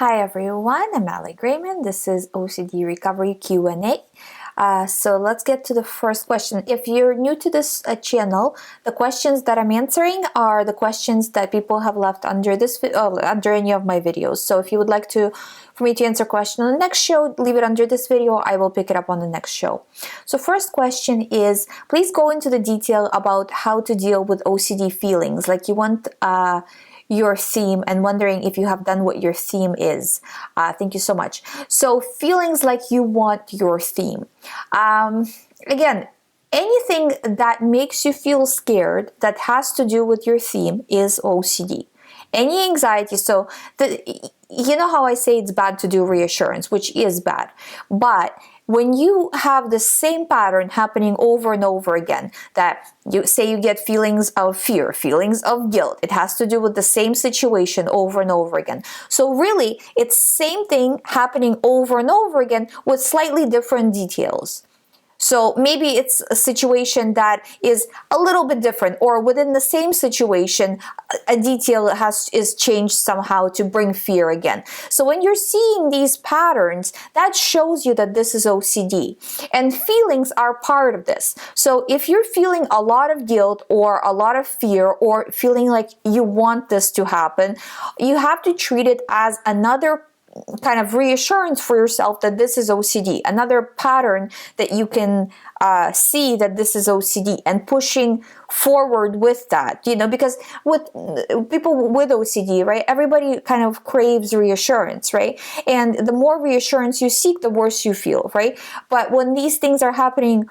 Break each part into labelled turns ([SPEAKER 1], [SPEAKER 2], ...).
[SPEAKER 1] Hi everyone, I'm GREYMOND. This is OCD Recovery Q&A. So let's get to the first question. If you're new to this channel, the questions that I'm answering are the questions that people have left under under any of my videos. So if you would like for me to answer a question on the next show, leave it under this video. I will pick it up on the next show. So first question is, please go into the detail about how to deal with OCD feelings. Like you want your theme and wondering if you have done what your theme is. Thank you so much. So feelings like you want your theme. Again, anything that makes you feel scared that has to do with your theme is OCD. Any anxiety, so you know how I say it's bad to do reassurance, which is bad, but when you have the same pattern happening over and over again, that you say you get feelings of fear, feelings of guilt, it has to do with the same situation over and over again. So really, it's same thing happening over and over again with slightly different details. So maybe it's a situation that is a little bit different, or within the same situation, a detail is changed somehow to bring fear again. So when you're seeing these patterns, that shows you that this is OCD. And feelings are part of this. So if you're feeling a lot of guilt or a lot of fear or feeling like you want this to happen, you have to treat it as another kind of reassurance for yourself that this is OCD, another pattern that you can see that this is OCD, and pushing forward with that, because with people with OCD, right, everybody kind of craves reassurance, right? And the more reassurance you seek, the worse you feel, right? But when these things are happening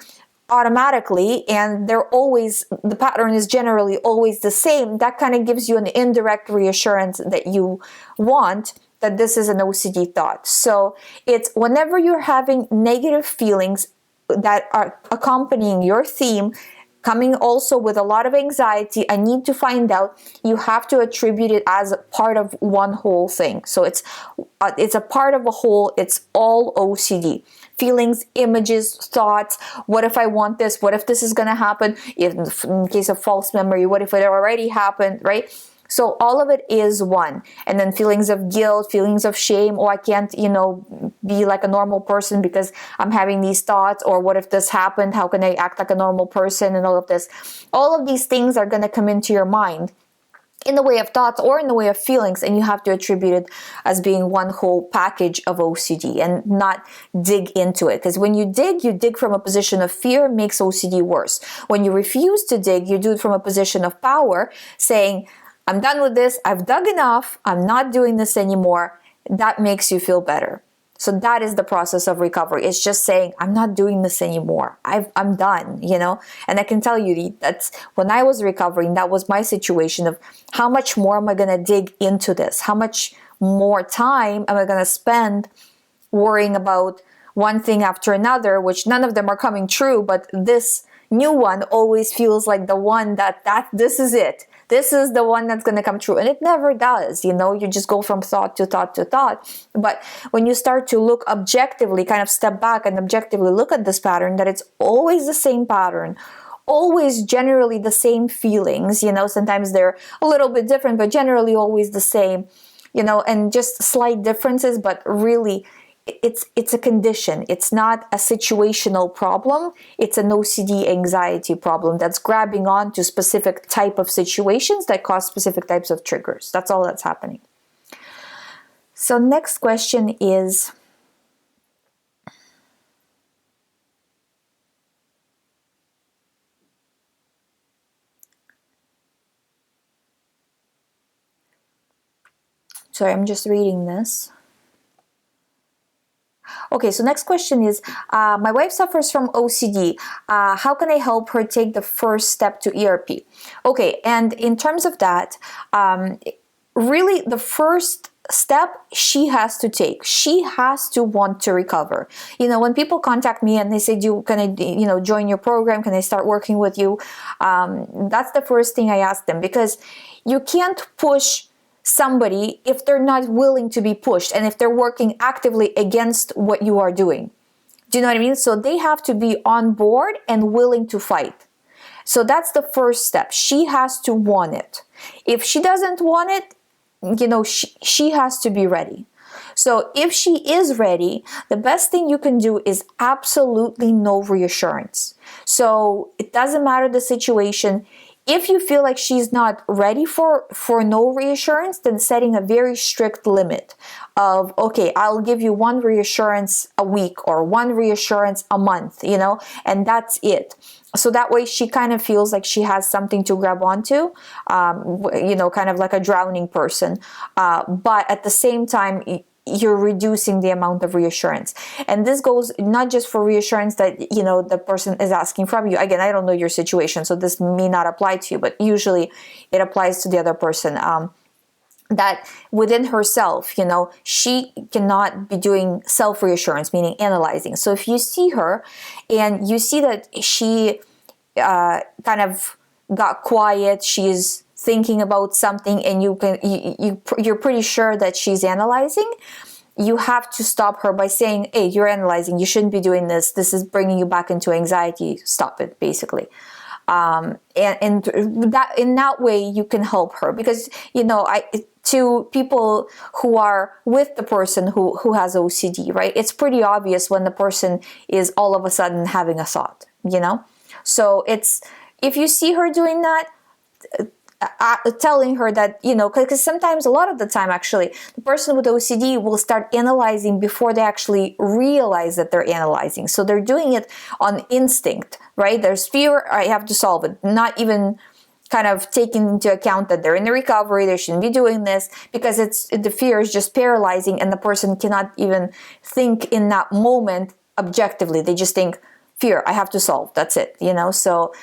[SPEAKER 1] automatically and the pattern is generally always the same, that kind of gives you an indirect reassurance that you want, that this is an OCD thought. So it's whenever you're having negative feelings that are accompanying your theme, coming also with a lot of anxiety, I need to find out, you have to attribute it as part of one whole thing. So it's a part of a whole, it's all OCD. Feelings, images, thoughts, what if I want this? What if this is gonna happen? In case of false memory, what if it already happened, right? So all of it is one. And then feelings of guilt, feelings of shame, I can't, be like a normal person because I'm having these thoughts, or what if this happened? How can I act like a normal person? And all of this. All of these things are going to come into your mind in the way of thoughts or in the way of feelings, and you have to attribute it as being one whole package of OCD and not dig into it. Because when you dig from a position of fear, makes OCD worse. When you refuse to dig, you do it from a position of power, saying, I'm done with this, I've dug enough, I'm not doing this anymore. That makes you feel better. So that is the process of recovery. It's just saying, I'm not doing this anymore. I'm done, And I can tell you that's when I was recovering, that was my situation of how much more am I going to dig into this? How much more time am I going to spend worrying about one thing after another, which none of them are coming true, but this new one always feels like the one that this is it. This is the one that's going to come true. And it never does, you just go from thought to thought to thought. But when you start to look objectively, kind of step back and objectively look at this pattern, that it's always the same pattern, always generally the same feelings, sometimes they're a little bit different, but generally always the same, and just slight differences, but really it's a condition. It's not a situational problem. It's an OCD anxiety problem that's grabbing on to specific type of situations that cause specific types of triggers. That's all that's happening. So next question is, sorry, I'm just reading this. Okay, so next question is, my wife suffers from OCD. How can I help her take the first step to ERP? Okay, and in terms of that, really the first step she has to take. She has to want to recover. When people contact me and they say, can I, join your program? Can I start working with you? That's the first thing I ask them, because you can't push somebody if they're not willing to be pushed and if they're working actively against what you are doing. Do you know what I mean? So they have to be on board and willing to fight. So that's the first step. She has to want it. If she doesn't want it, she has to be ready. So if she is ready, the best thing you can do is absolutely no reassurance. So it doesn't matter the situation. If you feel like she's not ready for no reassurance, then setting a very strict limit of, okay, I'll give you one reassurance a week or one reassurance a month, and that's it. So that way she kind of feels like she has something to grab onto, kind of like a drowning person. But at the same time, you're reducing the amount of reassurance. And this goes not just for reassurance that, the person is asking from you. Again, I don't know your situation, so this may not apply to you, but usually it applies to the other person. That within herself, she cannot be doing self-reassurance, meaning analyzing. So if you see her and you see that she kind of got quiet, she's thinking about something, and you're pretty sure that she's analyzing, you have to stop her by saying, hey, you're analyzing, you shouldn't be doing this, this is bringing you back into anxiety, stop it, basically. And that in that way you can help her, because to people who are with the person who has OCD, right, it's pretty obvious when the person is all of a sudden having a thought, so it's, if you see her doing that, telling her that, because sometimes, a lot of the time actually, the person with OCD will start analyzing before they actually realize that they're analyzing. So they're doing it on instinct, right? There's fear, I have to solve it, not even kind of taking into account that they're in the recovery, they shouldn't be doing this, because the fear is just paralyzing, and the person cannot even think in that moment objectively. They just think, fear, I have to solve, that's it, so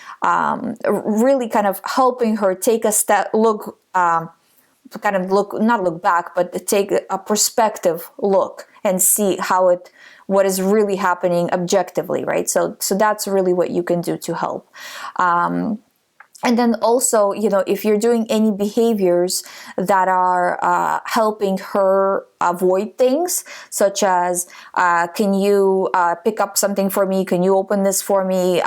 [SPEAKER 1] really kind of helping her take a step, not look back, but take a perspective look and see what is really happening objectively, right? So that's really what you can do to help. And then also, if you're doing any behaviors that are helping her avoid things, such as, can you pick up something for me? Can you open this for me?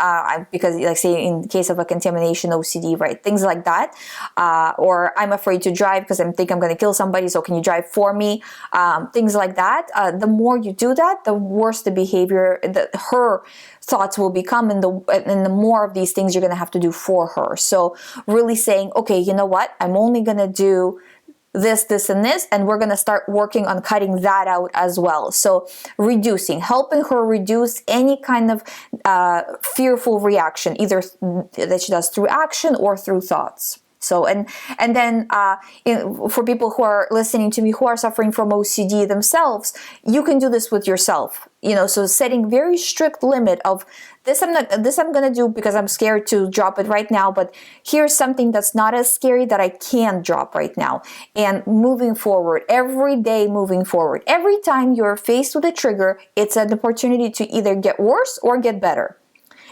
[SPEAKER 1] Because, like, say, in the case of a contamination OCD, right? Things like that. Or I'm afraid to drive because I think I'm going to kill somebody, so can you drive for me? Things like that. The more you do that, the worse the behavior, her thoughts will become, and the more of these things you're going to have to do for her. So really saying, okay, you know what? I'm only going to do this, this, and this, and we're going to start working on cutting that out as well. So helping her reduce any kind of fearful reaction, either that she does through action or through thoughts. So, and then for people who are listening to me who are suffering from OCD themselves, you can do this with yourself. So setting very strict limit of this I'm going to do because I'm scared to drop it right now, but here's something that's not as scary that I can drop right now. And moving forward, every day moving forward, every time you're faced with a trigger, it's an opportunity to either get worse or get better.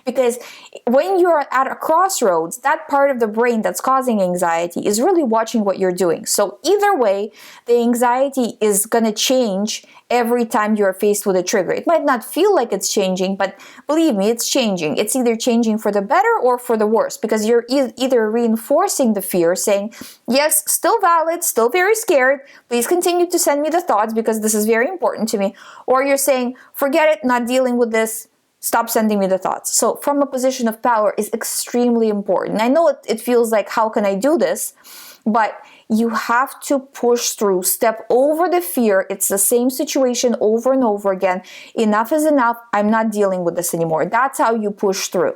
[SPEAKER 1] Because when you're at a crossroads, that part of the brain that's causing anxiety is really watching what you're doing. So either way, the anxiety is going to change every time you're faced with a trigger. It might not feel like it's changing, but believe me, it's changing. It's either changing for the better or for the worse, because you're either reinforcing the fear, saying, yes, still valid, still very scared, please continue to send me the thoughts because this is very important to me. Or you're saying, forget it, not dealing with this, stop sending me the thoughts. So from a position of power is extremely important. I know it feels like, how can I do this? But you have to push through, step over the fear. It's the same situation over and over again. Enough is enough. I'm not dealing with this anymore. That's how you push through.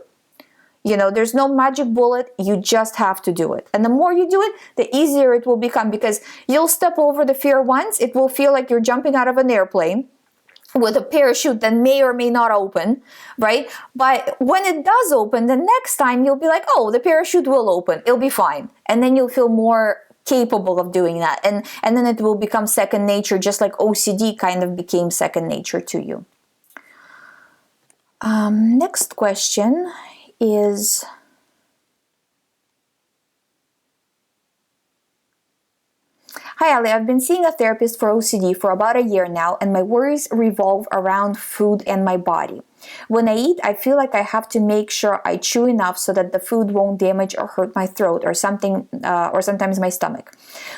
[SPEAKER 1] There's no magic bullet. You just have to do it. And the more you do it, the easier it will become, because you'll step over the fear once. It will feel like you're jumping out of an airplane with a parachute that may or may not open, right? But when it does open, the next time you'll be like, oh, the parachute will open, it'll be fine. And then you'll feel more capable of doing that. And then it will become second nature, just like OCD kind of became second nature to you. Next question is, hi Ali, I've been seeing a therapist for OCD for about a year now, and my worries revolve around food and my body. When I eat, I feel like I have to make sure I chew enough so that the food won't damage or hurt my throat or something, or sometimes my stomach.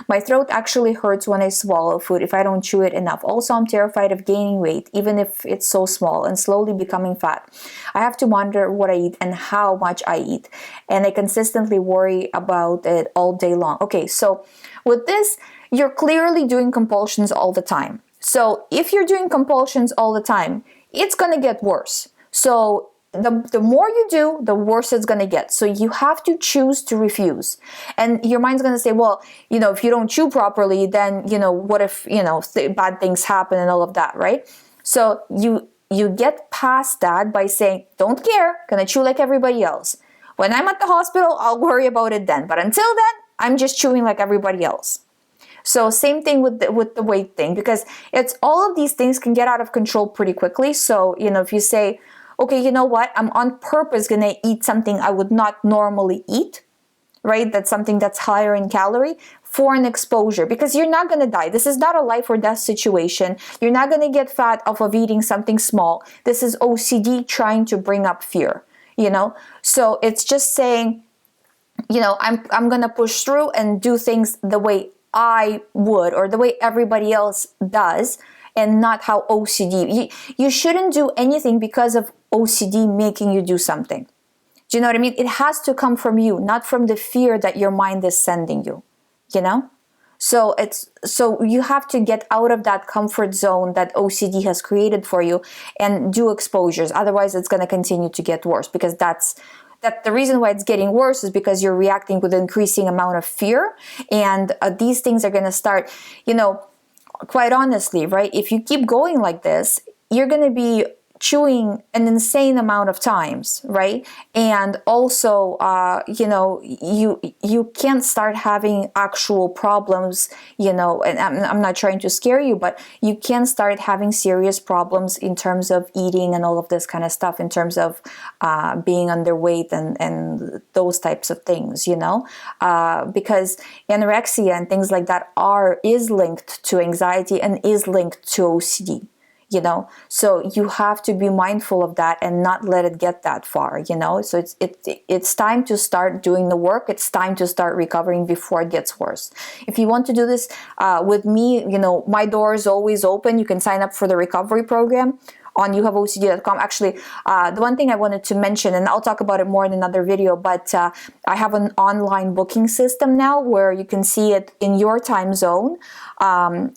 [SPEAKER 1] My throat actually hurts when I swallow food if I don't chew it enough. Also, I'm terrified of gaining weight, even if it's so small, and slowly becoming fat. I have to monitor what I eat and how much I eat, and I consistently worry about it all day long. Okay, so with this, you're clearly doing compulsions all the time. So if you're doing compulsions all the time, it's going to get worse. So the more you do, the worse it's going to get. So you have to choose to refuse. And your mind's going to say, well, if you don't chew properly, then, what if, bad things happen and all of that, right? So you get past that by saying, don't care, gonna chew like everybody else. When I'm at the hospital, I'll worry about it then. But until then, I'm just chewing like everybody else. So same thing with the weight thing, because it's all of these things can get out of control pretty quickly. So, if you say, okay, you know what, I'm on purpose going to eat something I would not normally eat, right? That's something that's higher in calorie for an exposure, because you're not going to die. This is not a life or death situation. You're not going to get fat off of eating something small. This is OCD trying to bring up fear, So it's just saying, I'm going to push through and do things the way I would, or the way everybody else does, and not how OCD. You shouldn't do anything because of OCD making you do something. Do you know what I mean? It has to come from you, not from the fear that your mind is sending you, So you have to get out of that comfort zone that OCD has created for you and do exposures. Otherwise, it's going to continue to get worse, because that the reason why it's getting worse is because you're reacting with increasing amount of fear, and these things are going to start, quite honestly, right? If you keep going like this, you're going to be chewing an insane amount of times, right? And also, you can't start having actual problems, and I'm not trying to scare you, but you can start having serious problems in terms of eating and all of this kind of stuff, in terms of being underweight and those types of things, because anorexia and things like that is linked to anxiety and is linked to OCD. So you have to be mindful of that and not let it get that far, so it's time to start doing the work. It's time to start recovering before it gets worse. If you want to do this with me, my door is always open. You can sign up for the recovery program on youhaveocd.com. Actually, the one thing I wanted to mention, and I'll talk about it more in another video, but I have an online booking system now where you can see it in your time zone,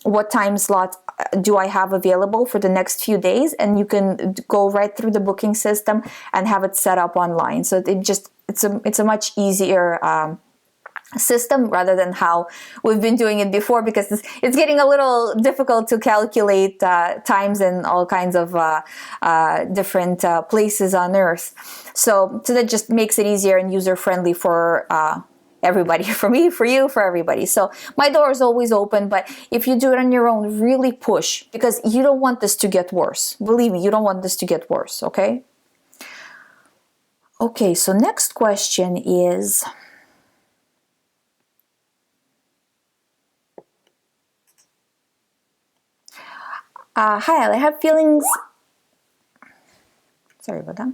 [SPEAKER 1] what time slot do I have available for the next few days, and you can go right through the booking system and have it set up online. So it's a much easier system rather than how we've been doing it before, because it's getting a little difficult to calculate times in all kinds of different places on Earth. So that just makes it easier and user-friendly for everybody, for me, for you, for everybody. So my door is always open, but if you do it on your own, really push, because you don't want this to get worse. Believe me, you don't want this to get worse, okay? Okay, so next question is, hi, I have feelings, sorry about that.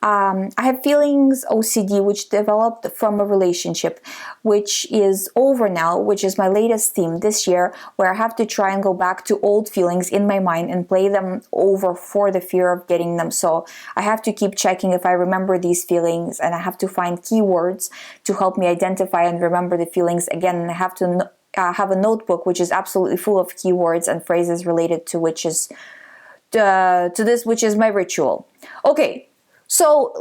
[SPEAKER 1] I have feelings OCD which developed from a relationship which is over now, which is my latest theme this year, where I have to try and go back to old feelings in my mind and play them over for the fear of getting them. So I have to keep checking if I remember these feelings, and I have to find keywords to help me identify and remember the feelings again. And I have to have a notebook which is absolutely full of keywords and phrases related to which is which is my ritual. Okay. So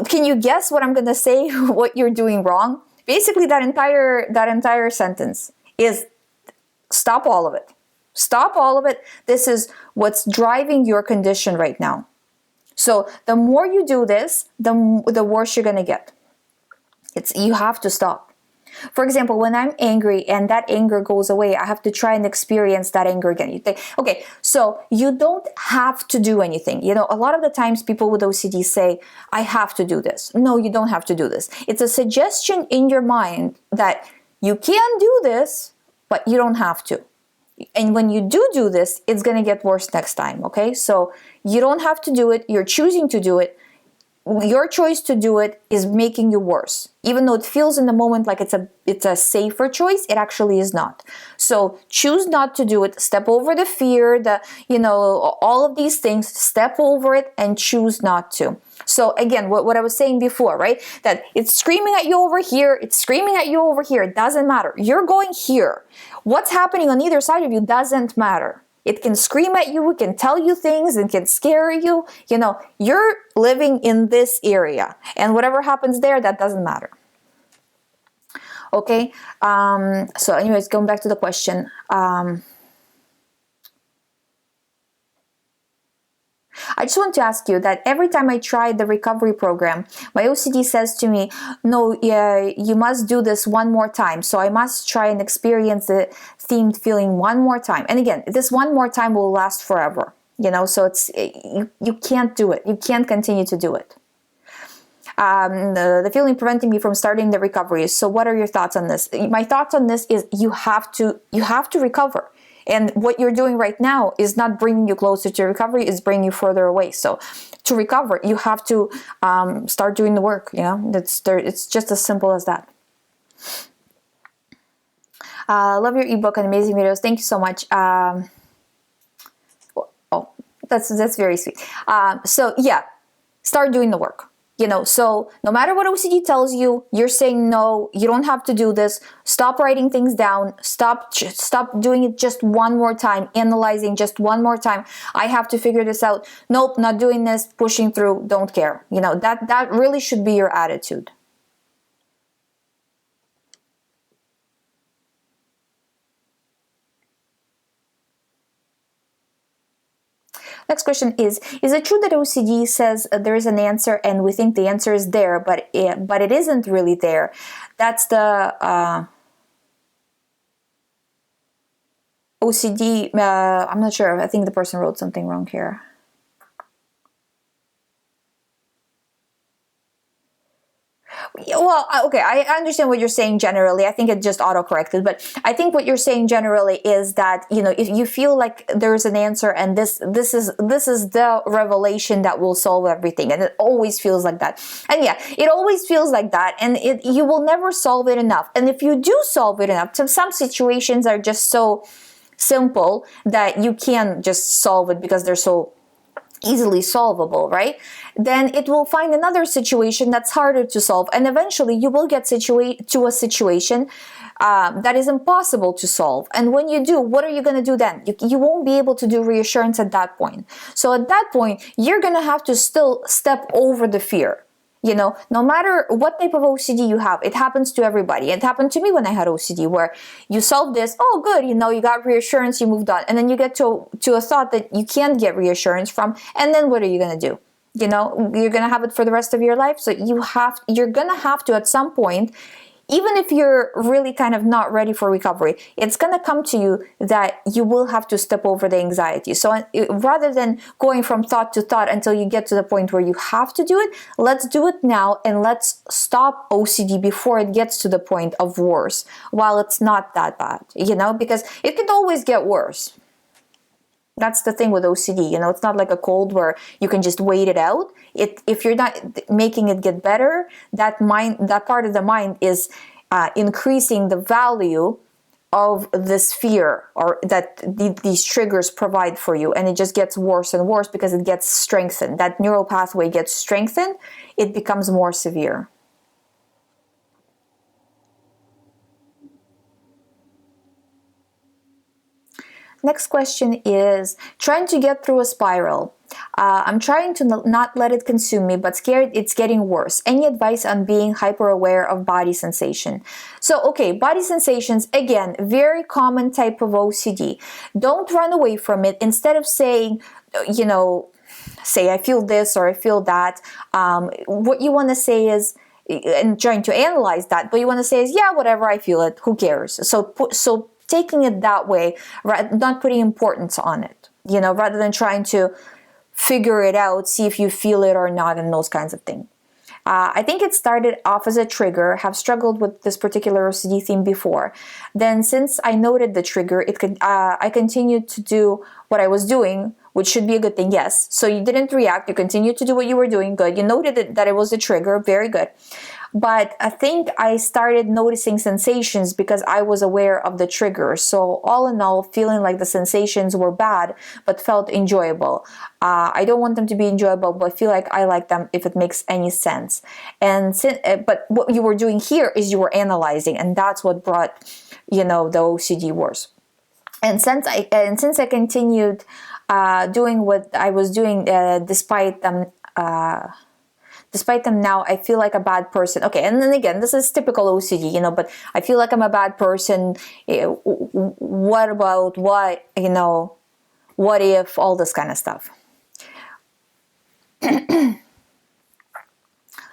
[SPEAKER 1] can you guess what I'm going to say, what you're doing wrong? Basically, that entire sentence is stop all of it. Stop all of it. This is what's driving your condition right now. So the more you do this, the worse you're going to get. You have to stop. For example, when I'm angry and that anger goes away, I have to try and experience that anger again. You think, okay, so you don't have to do anything. A lot of the times people with OCD say, I have to do this. No, you don't have to do this. It's a suggestion in your mind that you can do this, but you don't have to. And when you do this, it's going to get worse next time, okay? So you don't have to do it. You're choosing to do it. Your choice to do it is making you worse. Even though it feels in the moment like it's a safer choice, it actually is not. So choose not to do it. Step over the fear, all of these things, step over it and choose not to. So again, what I was saying before, right? That it's screaming at you over here, it's screaming at you over here. It doesn't matter. You're going here. What's happening on either side of you doesn't matter. It can scream at you, it can tell you things, it can scare you. You're living in this area. And whatever happens there, that doesn't matter. Okay? So anyways, going back to the question. I just want to ask you that every time I try the recovery program, my OCD says to me, no, you must do this one more time. So I must try and experience the themed feeling one more time. And again, this one more time will last forever. So it's you can't do it. You can't continue to do it. The feeling preventing me from starting the recovery. So what are your thoughts on this? My thoughts on this is you have to recover. And what you're doing right now is not bringing you closer to recovery, it's bringing you further away. So to recover, you have to start doing the work. It's just as simple as that. Love your ebook and amazing videos. Thank you so much. That's very sweet. So yeah, start doing the work. So no matter what OCD tells you, you're saying no, you don't have to do this. Stop writing things down. Stop doing it just one more time, analyzing just one more time. I have to figure this out. Nope, not doing this, pushing through, don't care. That really should be your attitude. Next question is it true that OCD says there is an answer and we think the answer is there, but it isn't really there? That's the OCD, I'm not sure, I think the person wrote something wrong here. Well, okay, I understand what you're saying generally. I think it just auto-corrected, but I think what you're saying generally is that, if you feel like there's an answer and this is the revelation that will solve everything, and it always feels like that. And yeah, it always feels like that, and you will never solve it enough. And if you do solve it enough, some situations are just so simple that you can just solve it because they're so easily solvable, right? Then it will find another situation that's harder to solve, and eventually you will get to a situation that is impossible to solve. And when you do, what are you going to do then? You won't be able to do reassurance at that point. So at that point, you're going to have to still step over the fear. No matter what type of OCD you have, it happens to everybody. It happened to me when I had OCD, where you solve this, oh good, you got reassurance, you moved on. And then you get to a thought that you can't get reassurance from, and then what are you going to do? You're going to have it for the rest of your life. So you're going to have to, at some point, even if you're really kind of not ready for recovery, it's going to come to you that you will have to step over the anxiety. So rather than going from thought to thought until you get to the point where you have to do it, let's do it now, and let's stop OCD before it gets to the point of worse, while it's not that bad, because it can always get worse. That's the thing with OCD, it's not like a cold where you can just wait it out. If you're not making it get better, that part of the mind is increasing the value of this fear or that these triggers provide for you, and it just gets worse and worse because it gets strengthened. That neural pathway gets strengthened, it becomes more severe. Next question is, trying to get through a spiral. I'm trying to not let it consume me, but scared it's getting worse. Any advice on being hyper aware of body sensation? So, okay, body sensations, again, very common type of OCD. Don't run away from it. Instead of saying, say I feel this or I feel that, what you want to say is, and trying to analyze that, what you want to say is, yeah, whatever, I feel it, who cares? So taking it that way, not putting importance on it, rather than trying to figure it out, see if you feel it or not, and those kinds of things. I think it started off as a trigger, have struggled with this particular OCD theme before. Then since I noted the trigger, I continued to do what I was doing, which should be a good thing, yes. So you didn't react, you continued to do what you were doing, good. You noted that it was a trigger, very good. But I think I started noticing sensations because I was aware of the trigger. So all in all, feeling like the sensations were bad, but felt enjoyable. I don't want them to be enjoyable, but I feel like I like them if it makes any sense. But what you were doing here is you were analyzing, and that's what brought, the OCD worse. And since I continued doing what I was doing, despite them now, I feel like a bad person. Okay, and then again, this is typical OCD, but I feel like I'm a bad person. What about what if, all this kind of stuff.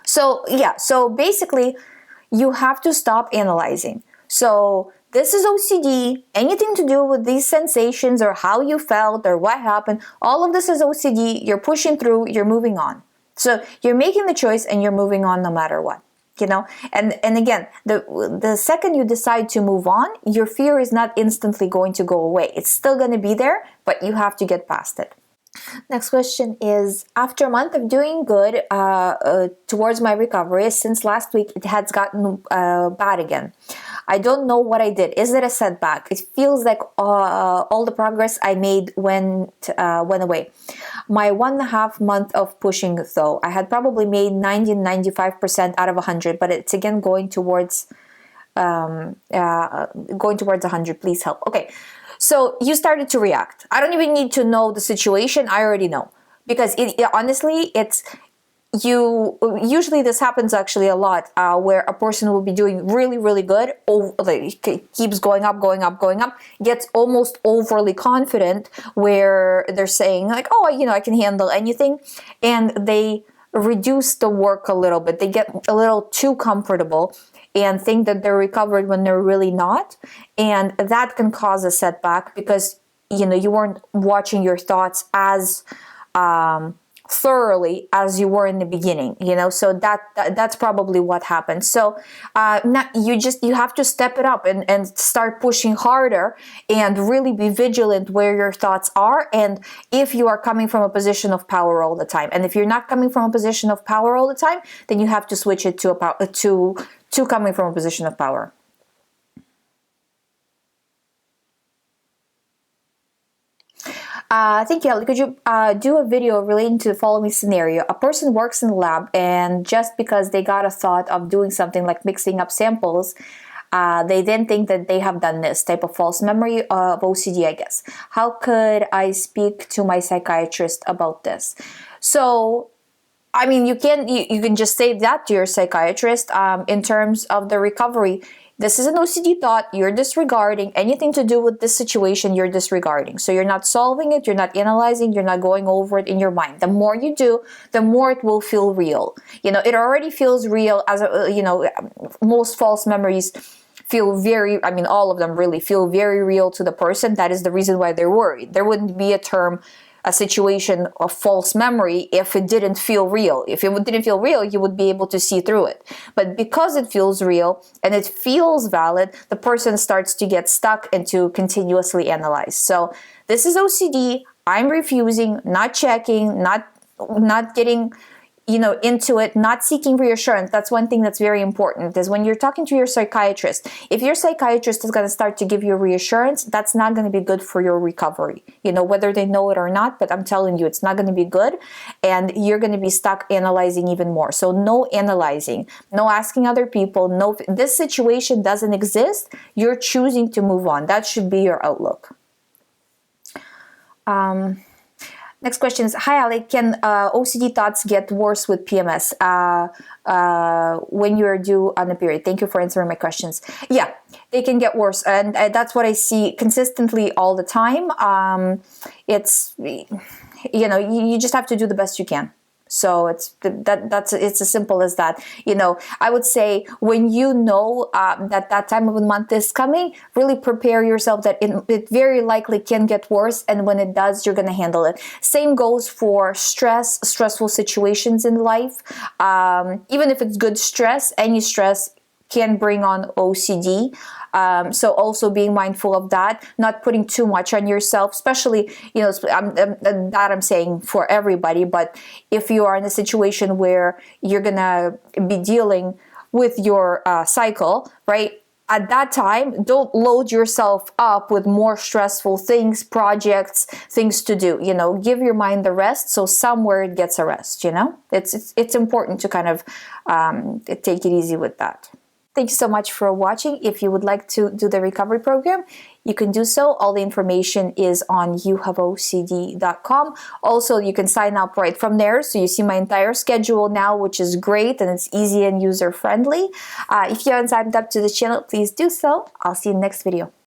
[SPEAKER 1] So basically, you have to stop analyzing. So this is OCD, anything to do with these sensations or how you felt or what happened, all of this is OCD, you're pushing through, you're moving on. So you're making the choice and you're moving on no matter what, And again, the second you decide to move on, your fear is not instantly going to go away. It's still going to be there, but you have to get past it. Next question is, after a month of doing good towards my recovery, since last week it has gotten bad again. I don't know what I did. Is it a setback? It feels like all the progress I made went away. My 1.5 month of pushing, though, I had probably made 90-95% out of 100, but it's again going towards 100. Please help. Okay. So you started to react. I don't even need to know the situation. I already know, because honestly, usually this happens actually a lot, where a person will be doing really, really good, keeps going up, gets almost overly confident, where they're saying like, oh, I can handle anything, and they reduce the work a little bit. They get a little too comfortable and think that they're recovered when they're really not. And that can cause a setback because, you weren't watching your thoughts as thoroughly as you were in the beginning, so that's probably what happened. So you have to step it up and start pushing harder and really be vigilant where your thoughts are, and if you are coming from a position of power all the time. And if you're not coming from a position of power all the time, then you have to switch it to coming from a position of power. Thank you. Could you do a video relating to the following scenario? A person works in the lab, and just because they got a thought of doing something like mixing up samples, they then think that they have done this type of false memory of OCD, I guess. How could I speak to my psychiatrist about this? So, you can just say that to your psychiatrist. In terms of the recovery, this is an OCD thought, you're disregarding. Anything to do with this situation, you're disregarding. So you're not solving it, you're not analyzing, you're not going over it in your mind. The more you do, the more it will feel real. It already feels real, as most false memories feel all of them really feel very real to the person. That is the reason why they're worried. There wouldn't be a situation of false memory if it didn't feel real. If it didn't feel real, you would be able to see through it. But because it feels real and it feels valid, the person starts to get stuck and to continuously analyze. So this is OCD. I'm refusing, not checking, not getting into it, not seeking reassurance. That's one thing that's very important, is when you're talking to your psychiatrist, if your psychiatrist is going to start to give you reassurance, that's not going to be good for your recovery, whether they know it or not. But I'm telling you, it's not going to be good, and you're going to be stuck analyzing even more. So no analyzing, no asking other people, no, this situation doesn't exist. You're choosing to move on. That should be your outlook. Next question is, hi Ali, can OCD thoughts get worse with PMS when you're due on a period? Thank you for answering my questions. Yeah, they can get worse, and that's what I see consistently all the time. It's, you just have to do the best you can. So it's as simple as that. I would say when that time of the month is coming, really prepare yourself that it very likely can get worse, and when it does, you're going to handle it. Same goes for stressful situations in life. Even if it's good stress, any stress can bring on OCD. So also being mindful of that, not putting too much on yourself, especially, I'm saying for everybody, but if you are in a situation where you're gonna be dealing with your cycle, right? At that time, don't load yourself up with more stressful things, projects, things to do. Give your mind the rest, so somewhere it gets a rest. It's important to kind of take it easy with that. Thank you so much for watching. If you would like to do the recovery program, you can do so. All the information is on youhaveocd.com. Also, you can sign up right from there. So you see my entire schedule now, which is great, and it's easy and user-friendly. If you haven't signed up to the channel, please do so. I'll see you in the next video.